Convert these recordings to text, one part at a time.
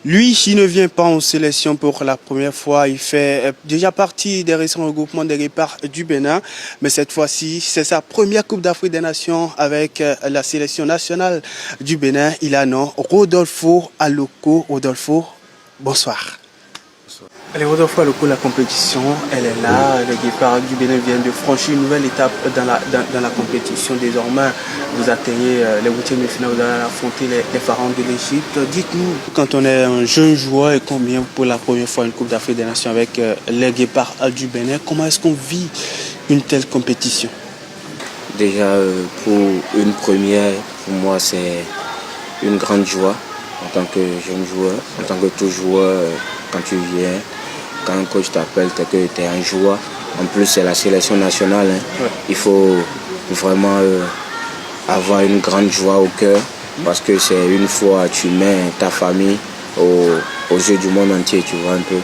Lui, il ne vient pas en sélection pour la première fois. Il fait déjà partie des récents regroupements des Guépards du Bénin. Mais cette fois-ci, c'est sa première Coupe d'Afrique des Nations avec la sélection nationale du Bénin. Il a nom Rodolfo Aloko. Rodolfo, bonsoir. Allez, Rodolfo Aloko, la compétition, elle est là. Les Guépards du Bénin viennent de franchir une nouvelle étape dans la compétition. Désormais, vous atteignez les huitièmes de finale, vous allez affronter les pharaons de l'Égypte. Dites-nous, quand on est un jeune joueur et combien pour la première fois une Coupe d'Afrique des Nations avec les Guépards du Bénin, comment est-ce qu'on vit une telle compétition? Déjà, pour une première, pour moi, c'est une grande joie en tant que jeune joueur, en tant que tout joueur, quand tu viens, quand un coach t'appelle, tu es un joueur. En plus, c'est la sélection nationale. Ouais. Il faut vraiment avoir une grande joie au cœur parce que c'est une fois tu mets ta famille aux yeux du monde entier, tu vois un peu.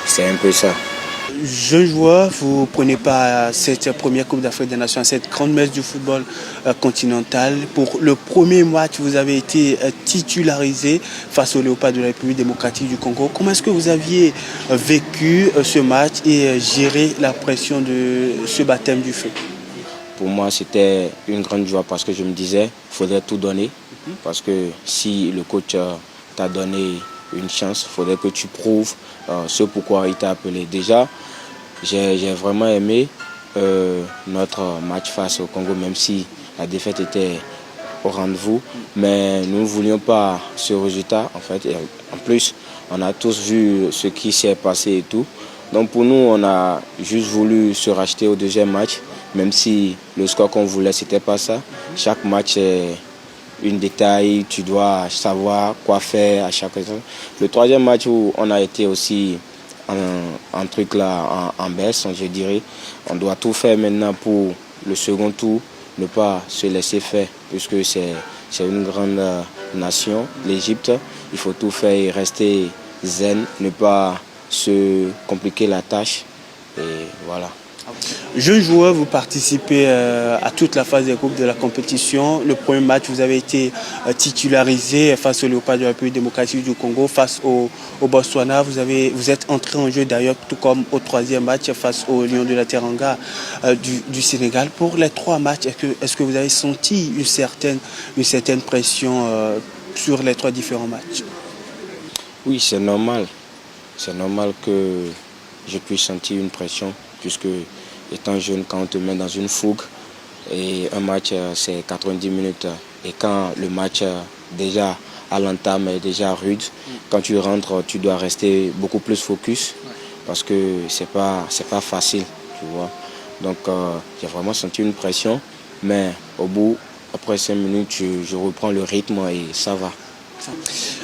C'est un peu ça. Jeune joueur, vous ne prenez pas cette première Coupe d'Afrique des Nations, cette grande messe du football continental. Pour le premier match, vous avez été titularisé face au Léopard de la République démocratique du Congo. Comment est-ce que vous aviez vécu ce match et géré la pression de ce baptême du feu? Pour moi, c'était une grande joie parce que je me disais qu'il faudrait tout donner. Parce que si le coach t'a donné une chance, il faudrait que tu prouves ce pourquoi il t'a appelé. Déjà, j'ai vraiment aimé notre match face au Congo, même si la défaite était au rendez-vous. Mais nous ne voulions pas ce résultat, en fait. Et en plus, on a tous vu ce qui s'est passé et tout. Donc pour nous, on a juste voulu se racheter au deuxième match, même si le score qu'on voulait, c'était pas ça. Chaque match est un détail, tu dois savoir quoi faire à chaque fois. Le troisième match où on a été aussi un truc là en baisse, je dirais. On doit tout faire maintenant pour le second tour, ne pas se laisser faire, puisque c'est une grande nation, l'Égypte. Il faut tout faire et rester zen, ne pas se compliquer la tâche. Et voilà. Jeune joueur, vous participez à toute la phase des groupes de la compétition. Le premier match, vous avez été titularisé face au Léopard de la République démocratique du Congo, face au Botswana. Vous êtes entré en jeu d'ailleurs, tout comme au troisième match face au Lion de la Teranga du Sénégal. Pour les trois matchs, est-ce que vous avez senti une certaine pression sur les trois différents matchs? Oui, c'est normal. C'est normal que je puisse sentir une pression, puisque étant jeune, quand on te met dans une fougue, et un match c'est 90 minutes, et quand le match déjà à l'entame est déjà rude, quand tu rentres, tu dois rester beaucoup plus focus, parce que c'est pas facile, tu vois. Donc j'ai vraiment senti une pression, mais au bout, après 5 minutes, je reprends le rythme et ça va.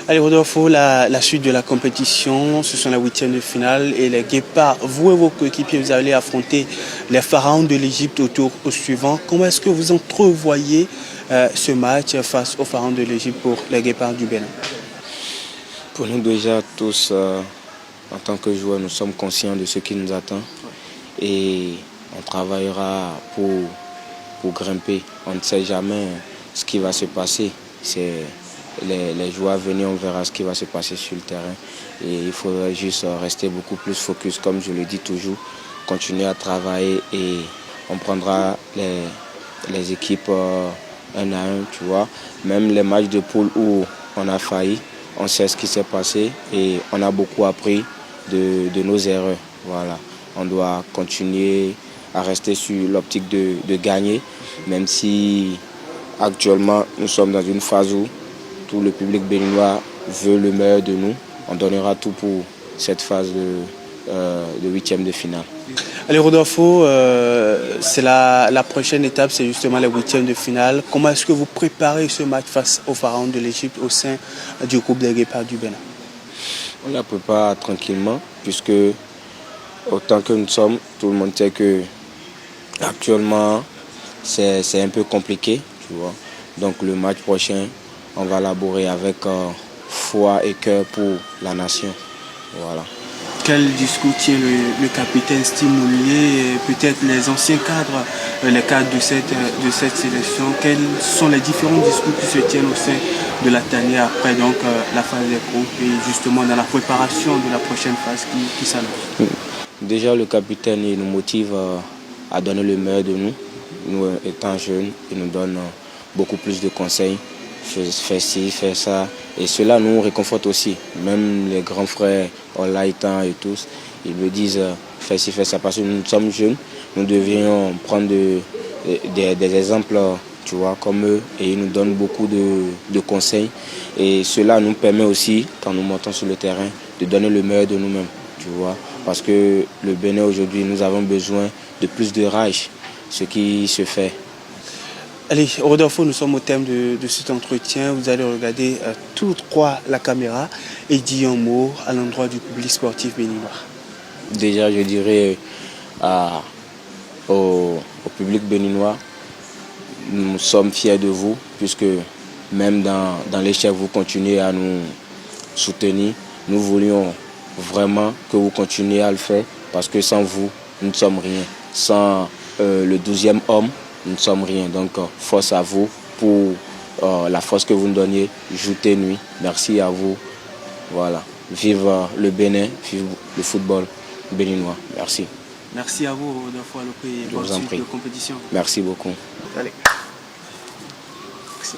Allez Rodolfo, la suite de la compétition, ce sont les huitièmes de finale et les Guépards, vous et vos coéquipiers, vous allez affronter les pharaons de l'Égypte au tour suivant. Comment est-ce que vous entrevoyez ce match face aux pharaons de l'Égypte pour les Guépards du Bénin? Pour nous déjà tous, en tant que joueurs, nous sommes conscients de ce qui nous attend et on travaillera pour grimper. On ne sait jamais ce qui va se passer. Les joueurs venus, on verra ce qui va se passer sur le terrain. Et il faudrait juste rester beaucoup plus focus, comme je le dis toujours, continuer à travailler et on prendra les équipes un à un, tu vois. Même les matchs de poule où on a failli, on sait ce qui s'est passé et on a beaucoup appris de nos erreurs. Voilà. On doit continuer à rester sur l'optique de gagner, même si actuellement nous sommes dans une phase où tout le public béninois veut le meilleur de nous. On donnera tout pour cette phase de huitième de finale. Allez Rodolfo, c'est la prochaine étape, c'est justement les huitièmes de finale. Comment est-ce que vous préparez ce match face aux pharaons de l'Égypte au sein du groupe des Guépards du Bénin? On la prépare tranquillement, puisque autant que nous sommes, tout le monde sait que actuellement c'est un peu compliqué, tu vois. Donc le match prochain, on va élaborer avec foi et cœur pour la nation. Voilà. Quel discours tient le capitaine Stimoulier, peut-être les anciens cadres, les cadres de cette sélection? Quels sont les différents discours qui se tiennent au sein de la tanière après donc, la phase des groupes et justement dans la préparation de la prochaine phase qui s'annonce? Déjà, le capitaine il nous motive à donner le meilleur de nous. Nous étant jeunes, il nous donne beaucoup plus de conseils. Fais ci, fais ça. Et cela nous réconforte aussi. Même les grands frères, Olaïtan et tous, ils me disent fais ci, fais ça. Parce que nous sommes jeunes, nous devions prendre des exemples, tu vois, comme eux. Et ils nous donnent beaucoup de conseils. Et cela nous permet aussi, quand nous montons sur le terrain, de donner le meilleur de nous-mêmes, tu vois. Parce que le Bénin aujourd'hui, nous avons besoin de plus de rage, ce qui se fait. Allez, Rodolfo, nous sommes au thème de cet entretien. Vous allez regarder tous trois la caméra et dire un mot à l'endroit du public sportif béninois. Déjà, je dirais au public béninois, nous sommes fiers de vous, puisque même dans l'échec, vous continuez à nous soutenir. Nous voulions vraiment que vous continuiez à le faire, parce que sans vous, nous ne sommes rien. Sans le 12e homme, nous ne sommes rien. Donc, force à vous pour la force que vous nous donniez, jour et nuit. Merci à vous. Voilà. Vive le Bénin, vive le football béninois. Merci. Merci à vous, Rodolfo Alopé, et bonne suite de compétition. Merci beaucoup. Allez. Merci.